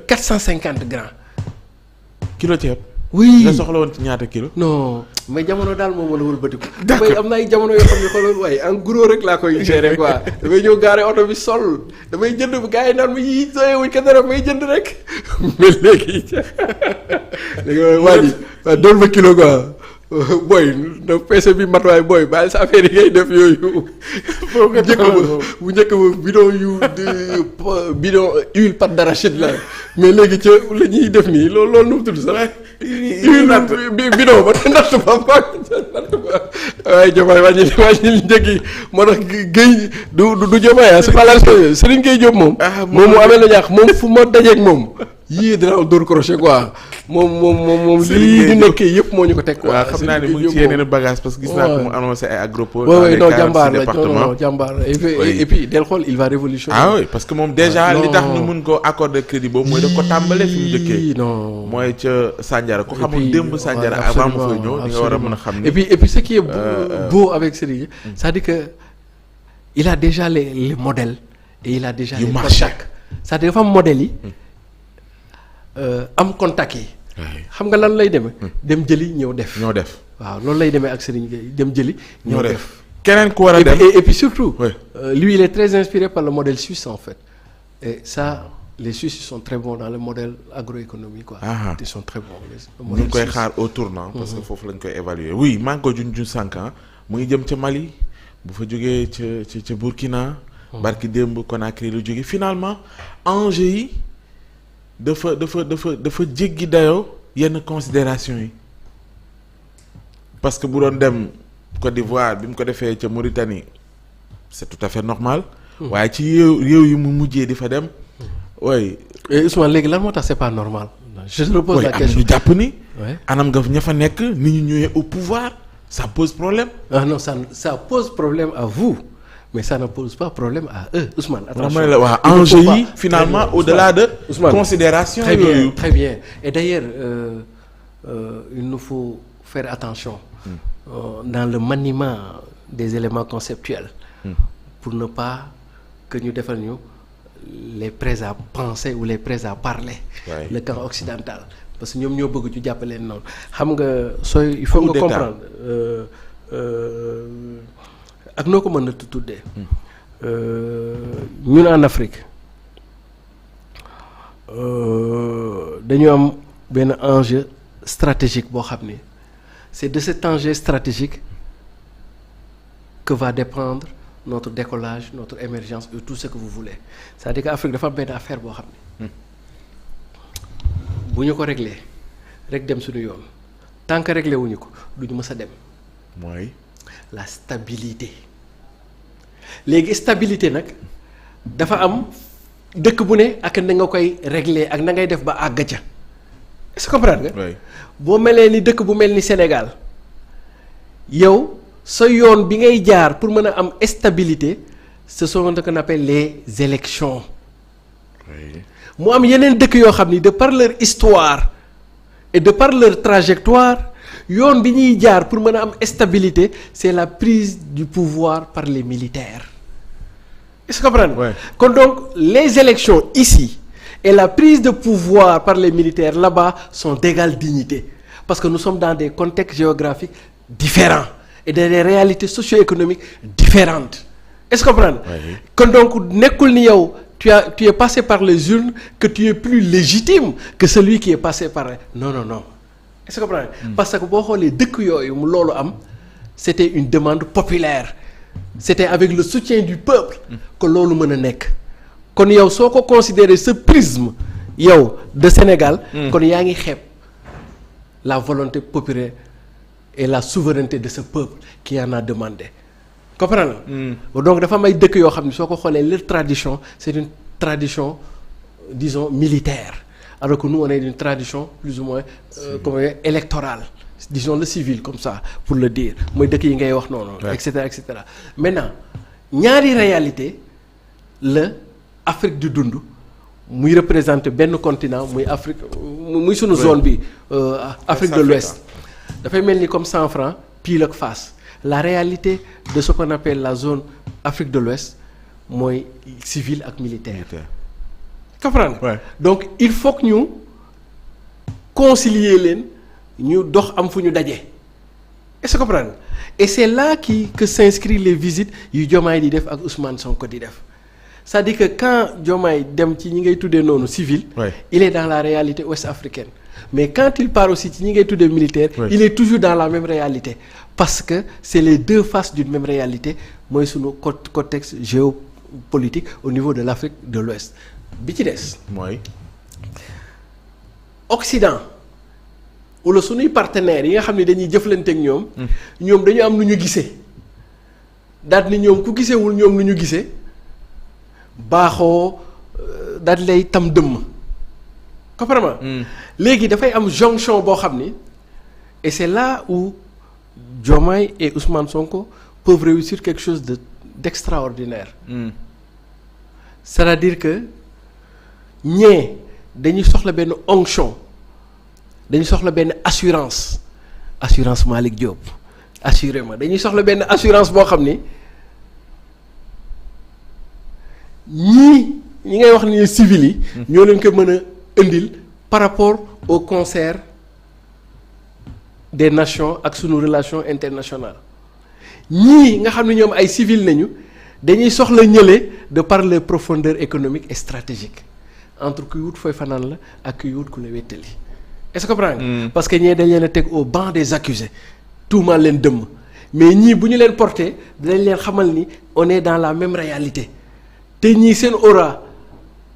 450 grammes. kilo ceeb. oui nga soxla woon ci ñaata kilo. non mais jamono daal moom la wëlbatiku. d'accord am na ay jamono yoo xam ne xoolal waaye en gros rek laa koy gérer quoi damay ñëw gaare oto bi sol damay jënd bu gars yi naan ma yii sooy wuñ ko dara may jënd rek mais léegi waa ji waaw doon ma kilo quoi booy na peese bi matuwaay booy bàyyi sa affaire yi ngay def yooyu. bu njëkk ba bidon huile pâte d'arachide la mais léegi ca la ñuy def nii loolu nu mu tudd sax. bidon ba natt ba waaye Diomaye wàññi njëg yi moo tax Guèye du Diomaye c'est pas la Serigne Gueye Diop moom. moom mu amee la ñaax moom fu ma dajeeg moom. yii dina dóor crochet quoi moom lii di nekkee yëpp moo ñu ko teg quoi. waaw xam naa ne mu ngi ci yeneen bagage parce que gis naa ko mu annoncé ay agropole. dans les 46 départements non jàmbaar la et puis del xool il va révolutionner. ah oui parce que moom déjà li tax ñu mun ko accorder crédit boobu mooy daf ko tàmbalee fi mu njëkkee. non mooy ca Sandiara ku xamul démb Sandiara avant mu fay ñëw di nga war a mën a xam ne. et puis ce qui est beau avec Serigne c'est-à-dire que il a déjà les modèles et il a déjà les contacts c'est-à-dire dafa am modèles yi. am contact yi. xam nga lan lay demee. dem jëli ñëw def. waaw loolu lay demee ak Serigne Gueye dem jëli. ñëw def keneen ku war a dem et puis surtout. lui il est très inspiré par le modèle suisse en fait. et ça les Suisses sont très bons dans le modèle agroéconomique quoi. ils sont très bons. ñu ngi koy xaar au tournant. parce que foofu lañ koy évaluer oui maa ngi ko junj 5 ans mu ngi jëm ca Mali bu fa jógee ca Burkina. barki démb Conakry lu jógee finalement enjeu yi. dafa jéggi dayoo yenn considération yi parce que bu doon dem Côte d'Ivoire bi mu ko defee ca Mauritanie c'est tout à fait normal. waaye ci réew yi mu mujjee di fa dem. oui. Ousmane léegi lan moo tax c'est pas normal. je te repose la question ñu jàpp ni. anam nga ña fa nekk ni ñu ñëwee au pouvoir ça pose problème. ah non ça pose problème à vous. mais ça ne pose pas problème à eux Ousmane. attention waaw enjeu yi finalement au-delà de. Ousmane considération yooyu très bien et d'ailleurs il nous faut faire attention. Dans le maniement des éléments conceptuels. pour ne pas que ñu defal ñu les prêts à penser ou les prêts à parler. le camp occidental parce que ñoom ñoo bëgg ñu jàppaleen noonu xam nga sooy. il faut nga comprendre. ak noo ko mën na tuddee ñun en Afrique dañu am benn enjeu stratégique boo xam ni c'est de cet enjeu stratégique que va dépendre notre décollage notre émergence et tout ce que vous voulez c'est-à-dire que Afrique dafa am benn affaire boo xam ni bu ñu ko réglé rek dem suñu yoon tant que réglé wuñu ko duñu mës a dem. mooy. la stabilité léegi stabilité nag dafa am dëkk bu ne ak na nga koy régler ak na ngay def ba àgg ca est-ce que comprendre nga. boo melee ni dëkk bu mel ni Sénégal yow sa yoon bi ngay jaar pour mën a am stabilité ce sont ce qu'on appelle les élections. mu am yeneen dëkk yoo xam ni de par leur histoire et de par leur trajectoire. yoon bi ñuy jaar pour mën a am stabilité c'est la prise du pouvoir par les militaires est-ce que comprendre kon donc les élections ici et la prise de pouvoir par les militaires là-bas sont d'égale dignité parce que nous sommes dans des contextes géographiques différents et dans des réalités socio-économiques différentes est-ce que comprendre kon donc nekkul ni yow tu es passé par les urnes que tu es plus légitime que celui qui est passé par non est-ce que comprendre parce que boo xoolee dëkk yooyu mu loolu am c'était une demande populaire c'était avec le soutien du peuple que loolu mën a nekk kon yow soo ko considérer ce prisme yow de Sénégal kon yaa ngi xeeb la volonté populaire et la souveraineté de ce peuple qui en a demandé comprendre donc dafa am ay dëkk yoo xam ne soo ko xoolee leur tradition c'est une tradition disons militaire alors que nous on est d'une tradition plus ou moins électorale disons le civil comme ça pour le dire mooy dëkk yi ngay wax noonu et cetera maintenant ñaari réalité la Afrique di dund muy représenter benn continent muy Afrique muy sunu zone bi Afrique de l'Ouest dafay mel ni comme 100 francs pile ak face la réalité de ce qu'on appelle la zone Afrique de l'Ouest mooy civil ak militaire comprendre nga. Ouais. Donc il faut que ñu concilier leen ñu dox am fu ñu daje. Est-ce que comprendre nga et c'est là que s'inscrit les visites yu Diomaye di def ak Ousmane Sonko di def c'est-à-dire que quand Diomaye dem ci ñi ngay tuddee noonu civil. Ouais. Il est dans la réalité ouest-africaine. Mais quand il part aussi ci ñi ngay tuddee militaire. Ouais. Il est toujours dans la même réalité parce que c'est les deux faces d'une même réalité mooy sunu contexte géopolitique au niveau de l'Afrique de l'Ouest bi ci des. mooy. Occident wala sunuy partenaires yi nga xam ne dañuy jëflante ak ñoom. ñoom dañu am nu ñu gisee daal ni ñoom ku gisewul ñoom nu ñu gisee baaxoo daal lay tam dëmm. comprends léegi dafay am jonction boo xam ni et c'est là où Diomaye et Ousmane Sonko peuvent réussir quelque chose d'extraordinaire. C'est-à-dire que ñee dañuy soxla benn onction dañuy soxla benn assurance Malick Diop assurément dañuy soxla benn assurance boo xam ni ñi ngay wax ni civil yi. ñoo leen ko mën a indil par rapport au concert des nations ak sunu relation internationale ñii nga xam ne ñoom ay civil nañu dañuy soxla ñële de par leur profondeur économique et stratégique entre kuy wut fooy fanaan la ak kuy wut ku la wéttali est-ce que comprends nga parce que ñee dañ leen a teg au banc des accusés tuumaal leen dëmm mais ñii bu ñu leen porté dinañ leen xamal ni on est dans la même réalité te ñii seen aura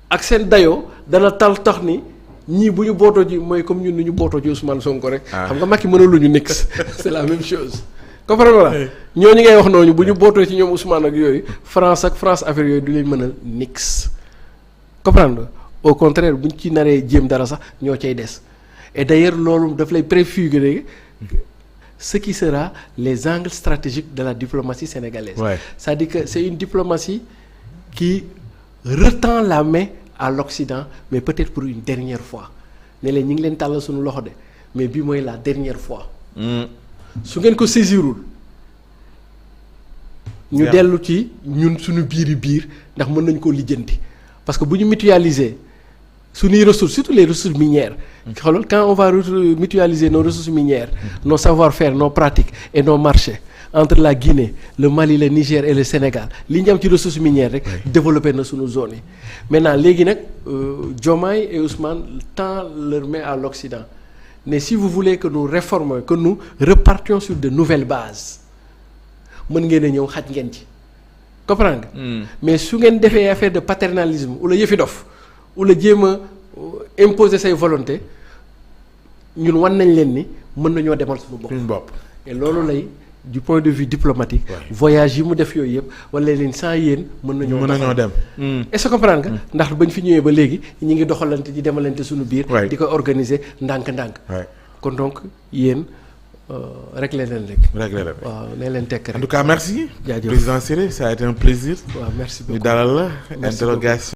ak seen dayoo dana tax ni ñii bu ñu bootoo ji mooy comme ñun ni ñu bootoo ci Ousmane Sonko rek. xam nga Macky mënaluñu nix c'est la même chose. comprendre nga ñooñu ngay wax noonu bu ñu bootoo ci ñoom Ousmane ak yooyu France affaire yooyu du leen mën a nix. comprendre au contraire buñ ci naree jéem dara sax ñoo cay des et d'ailleurs loolu daf lay préfigurer ce qui sera les angles stratégiques de la diplomatie sénégalaise. Ouais. C'est-à-dire que c'est une diplomatie qui retend la main à l'Occident mais peut-être pour une dernière fois ne leen ñu ngi leen tàllal suñu loxo de mais bii mooy la dernière fois. su ngeen ko saisirul ñu dellu ci ñun suñu biir ndax mën nañ koo lijjanti parce que bu ñu mutualiser suñuy ressources surtout les ressources minières. xoolal quand on va mutualiser nos ressources minières. nos savoir-faire nos pratiques et nos marchés entre la Guinée le Mali le Niger et le Sénégal li ñu am ci ressources minières rek. développer na suñu zone yi. maintenant léegi nag Diomaye et Ousmane tend leur main à l'Occident mais si vous voulez que nous réformions que nous repartions sur de nouvelles bases mën ngeen a ñëw xaj ngeen ci comprendre nga. mais su ngeen defee affaire de paternalisme wala yëfi dof wala jéem a imposer say volonté ñun wan nañ leen ni mën nañoo demal suñu bopp. et loolu lay du point de vue diplomatique. voyage yi mu def yooyu yëpp wala leen sans yéen mën nañoo dem. est-ce que comprendre nga. ndax bañ fi ñëwee ba léegi ñi ngi doxalante di demalante suñu biir. di ko organiser ndànk-ndànk. kon donc yéen réglé leen rek. waaw nee leen tekk rek. En tout cas merci. jaajëf président Siré ça a été un plaisir. waaw merci beaucoup ñu dalal la interrogation.